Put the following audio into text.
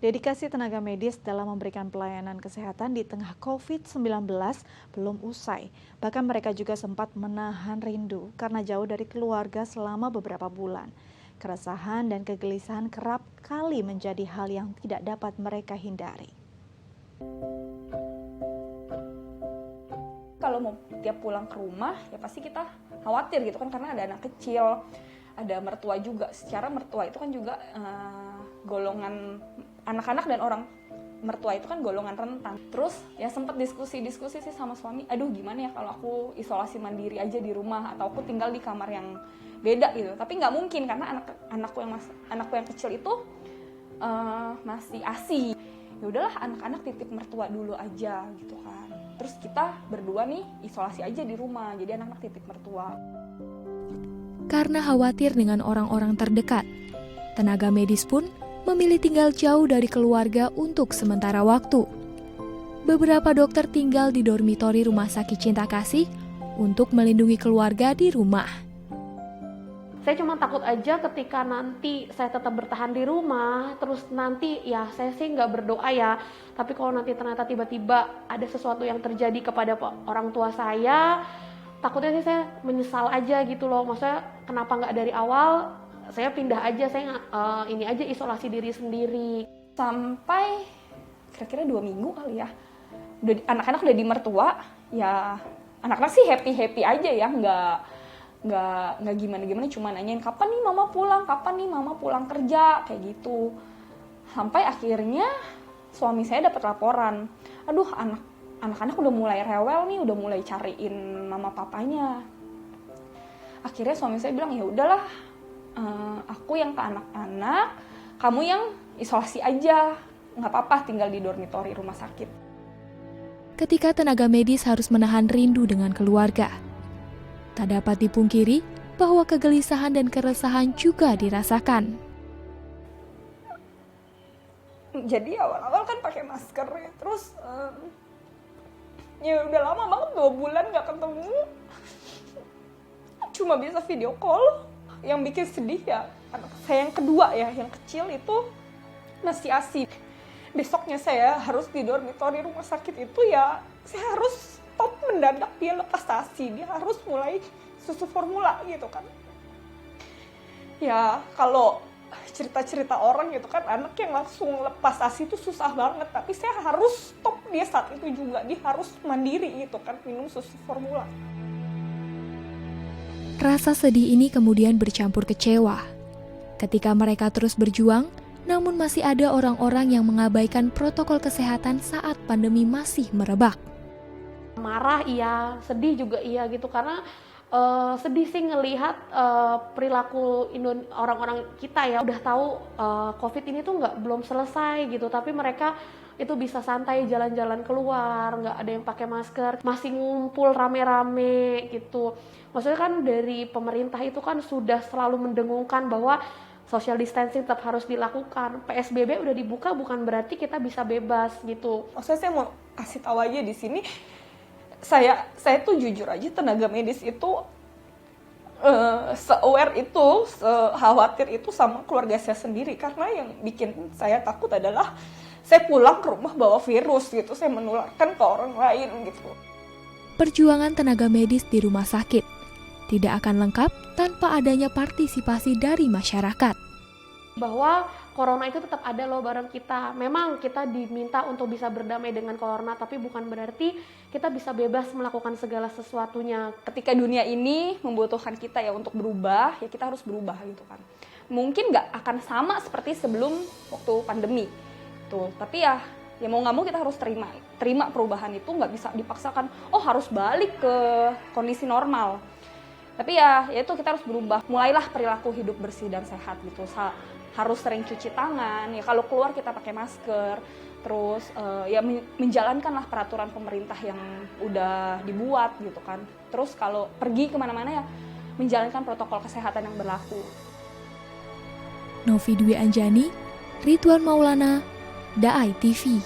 Dedikasi tenaga medis dalam memberikan pelayanan kesehatan di tengah COVID-19 belum usai. Bahkan mereka juga sempat menahan rindu karena jauh dari keluarga selama beberapa bulan. Keresahan dan kegelisahan kerap kali menjadi hal yang tidak dapat mereka hindari. Kalau mau tiap pulang ke rumah, ya pasti kita khawatir gitu kan, karena ada anak kecil, ada mertua juga. Secara mertua itu kan juga golongan anak-anak dan orang mertua itu kan golongan rentan. Terus ya sempat diskusi sih sama suami, aduh gimana ya kalau aku isolasi mandiri aja di rumah atau aku tinggal di kamar yang beda gitu. Tapi nggak mungkin karena anakku yang kecil itu masih ASI. Ya udahlah, anak-anak titip mertua dulu aja gitu kan. Terus kita berdua nih isolasi aja di rumah, jadi anak-anak titip mertua. Karena khawatir dengan orang-orang terdekat, tenaga medis pun memilih tinggal jauh dari keluarga untuk sementara waktu. Beberapa dokter tinggal di dormitori Rumah Sakit Cinta Kasih untuk melindungi keluarga di rumah. Saya cuma takut aja ketika nanti saya tetap bertahan di rumah, terus nanti ya saya sih nggak berdoa ya, tapi kalau nanti ternyata tiba-tiba ada sesuatu yang terjadi kepada orang tua saya, takutnya sih saya menyesal aja gitu loh. Maksudnya kenapa nggak dari awal saya pindah aja, saya ini aja isolasi diri sendiri. Sampai kira-kira 2 minggu kali ya, anak-anak udah di mertua, ya anak-anak sih happy aja ya, nggak gimana-gimana, cuma nanyain kapan nih mama pulang kerja, kayak gitu. Sampai akhirnya suami saya dapat laporan, aduh anak-anak udah mulai rewel nih, udah mulai cariin mama papanya. Akhirnya suami saya bilang, ya udahlah, aku yang ke anak-anak, kamu yang isolasi aja, nggak apa-apa tinggal di dormitori rumah sakit. Ketika tenaga medis harus menahan rindu dengan keluarga, tak dapat dipungkiri bahwa kegelisahan dan keresahan juga dirasakan. Jadi awal-awal kan pakai masker ya, terus ya udah lama banget, 2 bulan nggak ketemu, cuma bisa video call. Yang bikin sedih ya anak saya yang kedua ya, yang kecil itu masih ASI. Besoknya saya harus di dormitori rumah sakit itu, ya saya harus stop mendadak, dia lepas ASI, dia harus mulai susu formula gitu kan. Ya kalau cerita-cerita orang gitu kan, anak yang langsung lepas ASI itu susah banget, tapi saya harus stop dia saat itu juga, dia harus mandiri gitu kan, minum susu formula. Rasa sedih ini kemudian bercampur kecewa ketika mereka terus berjuang, namun masih ada orang-orang yang mengabaikan protokol kesehatan saat pandemi masih merebak. Marah iya, sedih juga iya gitu, karena sedih sih ngelihat perilaku orang-orang kita ya, udah tahu COVID ini tuh belum selesai gitu, tapi mereka itu bisa santai jalan-jalan keluar, nggak ada yang pakai masker, masih ngumpul rame-rame gitu. Maksudnya kan dari pemerintah itu kan sudah selalu mendengungkan bahwa social distancing tetap harus dilakukan. PSBB udah dibuka bukan berarti kita bisa bebas gitu. Maksudnya saya mau kasih tahu aja di sini, saya tuh jujur aja, tenaga medis itu se-aware itu, se-khawatir itu sama keluarga saya sendiri, karena yang bikin saya takut adalah saya pulang ke rumah bawa virus gitu, saya menularkan ke orang lain gitu. Perjuangan tenaga medis di rumah sakit tidak akan lengkap tanpa adanya partisipasi dari masyarakat. Bahwa corona itu tetap ada loh bareng kita. Memang kita diminta untuk bisa berdamai dengan corona, tapi bukan berarti kita bisa bebas melakukan segala sesuatunya. Ketika dunia ini membutuhkan kita ya untuk berubah, ya kita harus berubah gitu kan. Mungkin nggak akan sama seperti sebelum waktu pandemi tuh, tapi ya mau nggak mau kita harus terima perubahan itu, nggak bisa dipaksakan. Oh harus balik ke kondisi normal. Tapi ya itu kita harus berubah. Mulailah perilaku hidup bersih dan sehat gitu. Harus sering cuci tangan. Ya kalau keluar kita pakai masker. Terus ya menjalankanlah peraturan pemerintah yang udah dibuat gitu kan. Terus kalau pergi kemana-mana ya menjalankan protokol kesehatan yang berlaku. Novi Dwi Anjani, Ridwan Maulana, Daai TV.